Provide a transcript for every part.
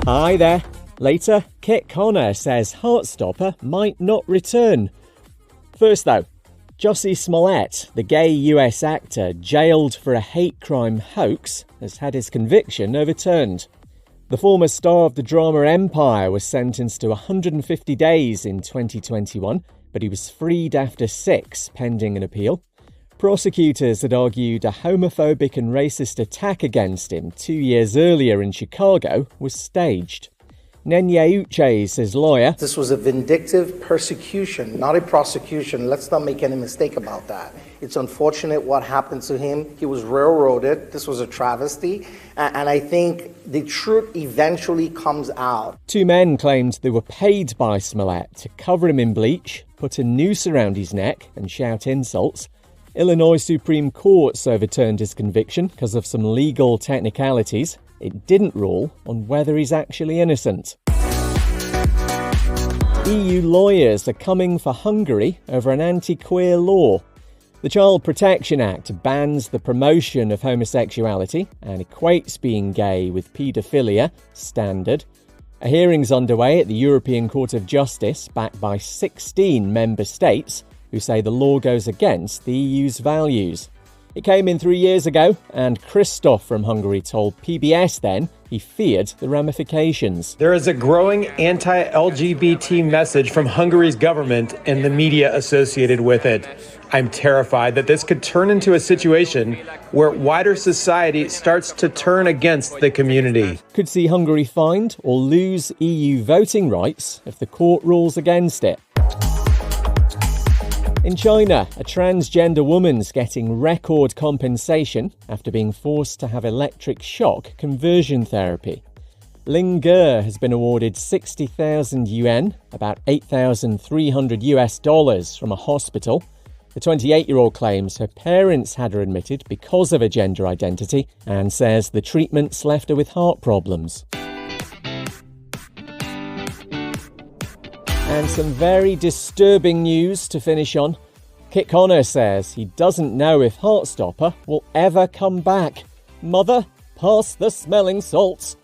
Hi there. Later, Kit Connor says Heartstopper might not return. First though, Jussie Smollett, the gay US actor jailed for a hate crime hoax, has had his conviction overturned. The former star of the drama Empire was sentenced to 150 days in 2021, but he was freed after 6 pending an appeal. Prosecutors had argued a homophobic and racist attack against him 2 years earlier in Chicago was staged. Nenye Uche is his lawyer. This was a vindictive persecution, not a prosecution. Let's not make any mistake about that. It's unfortunate what happened to him. He was railroaded. This was a travesty. And I think the truth eventually comes out. 2 men claimed they were paid by Smollett to cover him in bleach, put a noose around his neck and shout insults. Illinois Supreme Court's overturned his conviction because of some legal technicalities. It didn't rule on whether he's actually innocent. EU lawyers are coming for Hungary over an anti-queer law. The Child Protection Act bans the promotion of homosexuality and equates being gay with paedophilia, standard. A hearing's underway at the European Court of Justice, backed by 16 member states, who say the law goes against the EU's values. It came in 3 years ago, and Christoph from Hungary told PBS then he feared the ramifications. There is a growing anti-LGBT message from Hungary's government and the media associated with it. I'm terrified that this could turn into a situation where wider society starts to turn against the community. Could see Hungary fined or lose EU voting rights if the court rules against it. In China, a transgender woman's getting record compensation after being forced to have electric shock conversion therapy. Ling Ge has been awarded 60,000 yuan, about $8,300 US, from a hospital. The 28-year-old claims her parents had her admitted because of her gender identity and says the treatments left her with heart problems. And some very disturbing news to finish on. Kit Connor says he doesn't know if Heartstopper will ever come back. Mother, pass the smelling salts.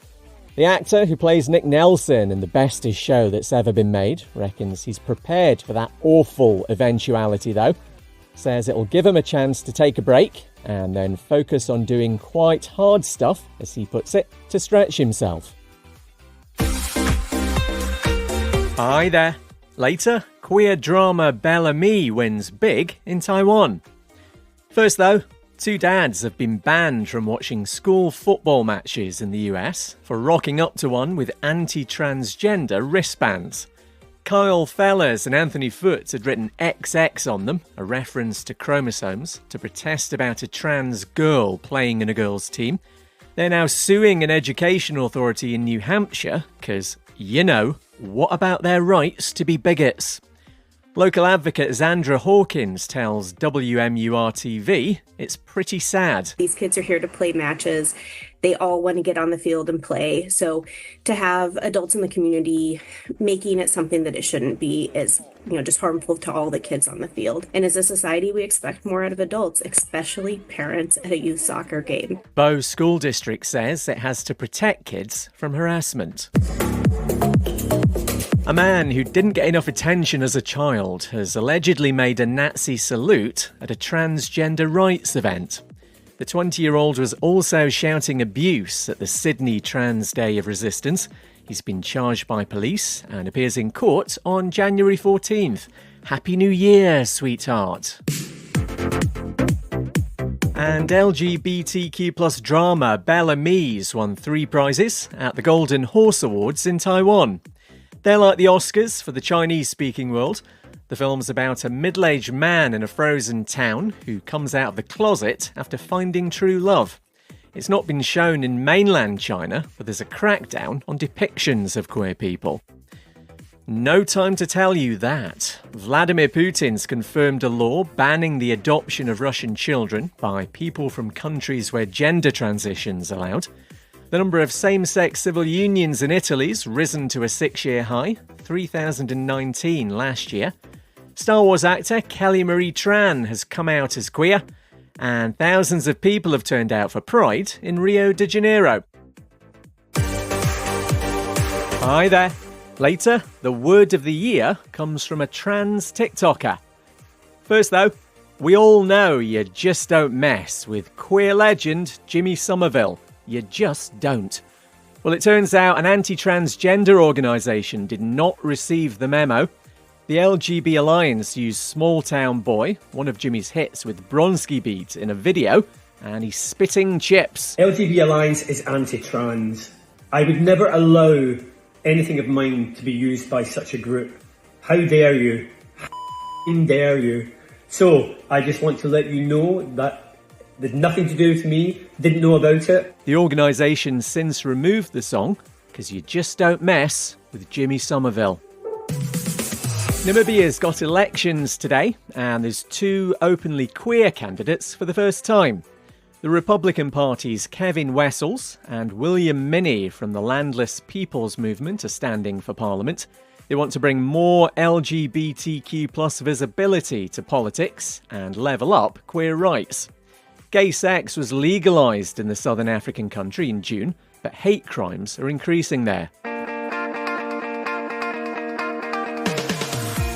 The actor who plays Nick Nelson in the bestest show that's ever been made reckons he's prepared for that awful eventuality though. Says it'll give him a chance to take a break and then focus on doing quite hard stuff, as he puts it, to stretch himself. Hi there. Later, queer drama Bellamy wins big in Taiwan. First though, 2 dads have been banned from watching school football matches in the US for rocking up to one with anti-transgender wristbands. Kyle Fellers and Anthony Foote had written XX on them, a reference to chromosomes, to protest about a trans girl playing in a girls' team. They're now suing an education authority in New Hampshire because, what about their rights to be bigots? Local advocate Zandra Hawkins tells WMUR-TV it's pretty sad. These kids are here to play matches. They all want to get on the field and play. So to have adults in the community making it something that it shouldn't be is, just harmful to all the kids on the field. And as a society, we expect more out of adults, especially parents at a youth soccer game. Bow School District says it has to protect kids from harassment. A man who didn't get enough attention as a child has allegedly made a Nazi salute at a transgender rights event. The 20-year-old was also shouting abuse at the Sydney Trans Day of Resistance. He's been charged by police and appears in court on January 14th. Happy New Year, sweetheart. And LGBTQ plus drama Bellamy's won 3 prizes at the Golden Horse Awards in Taiwan. They're like the Oscars for the Chinese-speaking world. The film's about a middle-aged man in a frozen town who comes out of the closet after finding true love. It's not been shown in mainland China, but there's a crackdown on depictions of queer people. No time to tell you that. Vladimir Putin's confirmed a law banning the adoption of Russian children by people from countries where gender transition's allowed. The number of same-sex civil unions in Italy's risen to a 6-year high, 3,019 last year. Star Wars actor Kelly Marie Tran has come out as queer, and thousands of people have turned out for Pride in Rio de Janeiro. Hi there. Later, the word of the year comes from a trans TikToker. First though, we all know you just don't mess with queer legend Jimmy Somerville. You just don't. Well, it turns out an anti-transgender organisation did not receive the memo. The LGB Alliance used Small Town Boy, one of Jimmy's hits with Bronski Beat, in a video, and he's spitting chips. LGB Alliance is anti-trans. I would never allow anything of mine to be used by such a group. How dare you? How dare you? So, I just want to let you know that there's nothing to do with me, didn't know about it. The organisation's since removed the song, because you just don't mess with Jimmy Somerville. Namibia's got elections today, and there's two openly queer candidates for the first time. The Republican Party's Kevin Wessels and William Minnie from the Landless People's Movement are standing for Parliament. They want to bring more LGBTQ plus visibility to politics and level up queer rights. Gay sex was legalised in the southern African country in June, but hate crimes are increasing there.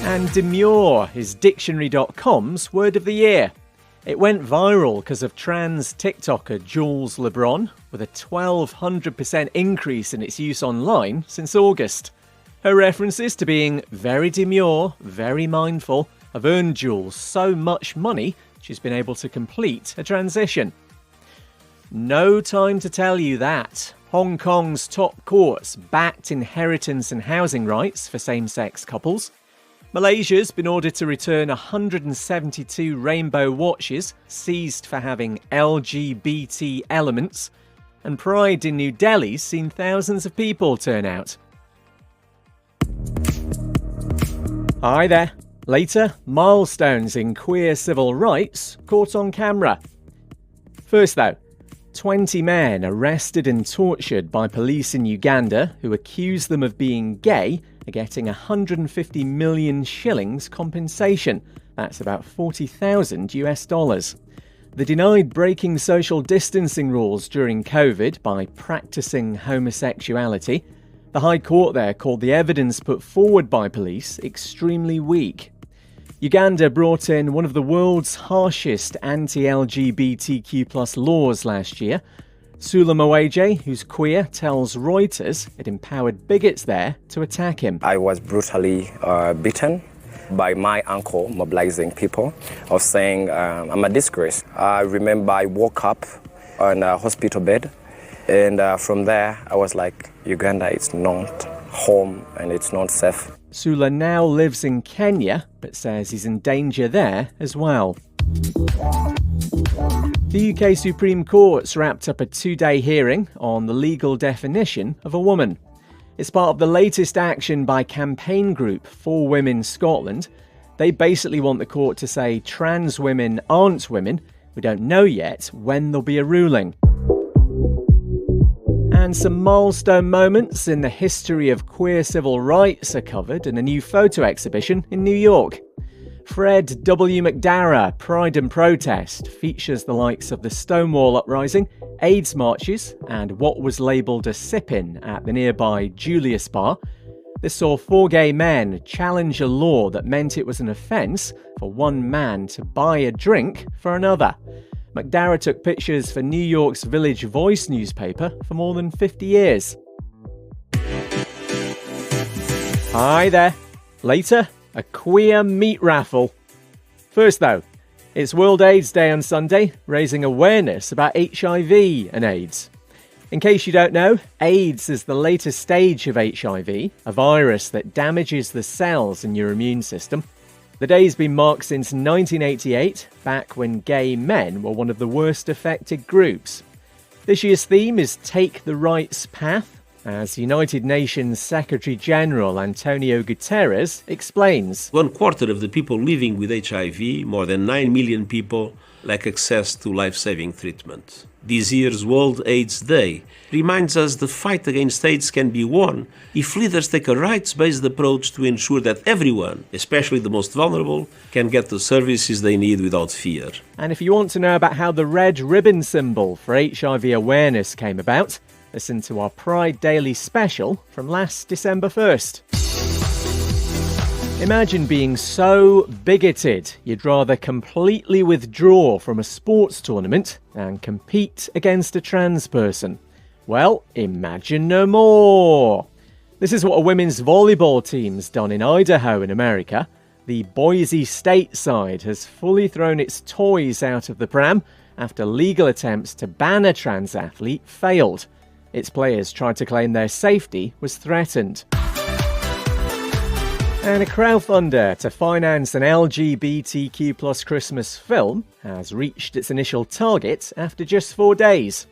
And demure is Dictionary.com's word of the year. It went viral because of trans TikToker Jules LeBron, with a 1,200% increase in its use online since August. Her references to being very demure, very mindful, have earned Jules so much money she's been able to complete a transition. No time to tell you that. Hong Kong's top courts backed inheritance and housing rights for same-sex couples. Malaysia's been ordered to return 172 rainbow watches seized for having LGBT elements. And Pride in New Delhi's seen thousands of people turn out. Hi there. Later, milestones in queer civil rights caught on camera. First though, 20 men arrested and tortured by police in Uganda who accuse them of being gay are getting 150 million shillings compensation. That's about $40,000. They're denied breaking social distancing rules during COVID by practicing homosexuality. The High Court there called the evidence put forward by police extremely weak. Uganda brought in one of the world's harshest anti-LGBTQ+ laws last year. Sula Mweje, who's queer, tells Reuters it empowered bigots there to attack him. I was brutally beaten by my uncle mobilizing people of saying I'm a disgrace. I remember I woke up on a hospital bed, and from there I was like, Uganda is not home and it's not safe. Sula now lives in Kenya, but says he's in danger there as well. The UK Supreme Court's wrapped up a 2-day hearing on the legal definition of a woman. It's part of the latest action by campaign group For Women Scotland. They basically want the court to say trans women aren't women. We don't know yet when there'll be a ruling. And some milestone moments in the history of queer civil rights are covered in a new photo exhibition in New York. Fred W. McDarrah Pride and Protest features the likes of the Stonewall Uprising, AIDS marches, and what was labelled a sip-in at the nearby Julius Bar. This saw 4 gay men challenge a law that meant it was an offence for one man to buy a drink for another. McDarrah took pictures for New York's Village Voice newspaper for more than 50 years. Hi there. Later, a queer meat raffle. First though, it's World AIDS Day on Sunday, raising awareness about HIV and AIDS. In case you don't know, AIDS is the latest stage of HIV, a virus that damages the cells in your immune system. The day's been marked since 1988, back when gay men were one of the worst affected groups. This year's theme is Take the Rights Path, as United Nations Secretary-General Antonio Guterres explains. 1/4 of the people living with HIV, more than 9 million people, lack access to life-saving treatment. This year's World AIDS Day reminds us the fight against AIDS can be won if leaders take a rights-based approach to ensure that everyone, especially the most vulnerable, can get the services they need without fear. And if you want to know about how the red ribbon symbol for HIV awareness came about, Listen to our Pride Daily special from last December 1st. Imagine being so bigoted you'd rather completely withdraw from a sports tournament than compete against a trans person. Well, imagine no more. This is what a women's volleyball team's done in Idaho in America. The Boise State side has fully thrown its toys out of the pram after legal attempts to ban a trans athlete failed. Its players tried to claim their safety was threatened. And a crowdfunder to finance an LGBTQ plus Christmas film has reached its initial target after just 4 days.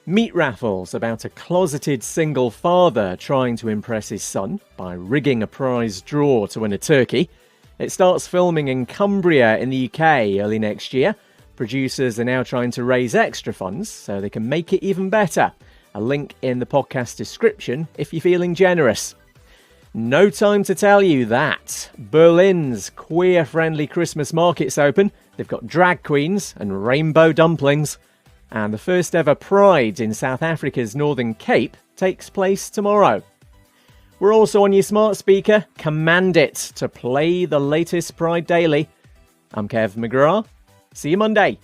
Meat raffles about a closeted single father trying to impress his son by rigging a prize draw to win a turkey. It starts filming in Cumbria in the UK early next year. Producers are now trying to raise extra funds so they can make it even better. A link in the podcast description if you're feeling generous. No time to tell you that Berlin's queer-friendly Christmas market's open. They've got drag queens and rainbow dumplings. And the first ever Pride in South Africa's Northern Cape takes place tomorrow. We're also on your smart speaker. Command it to play the latest Pride Daily. I'm Kev McGrath. See you Monday.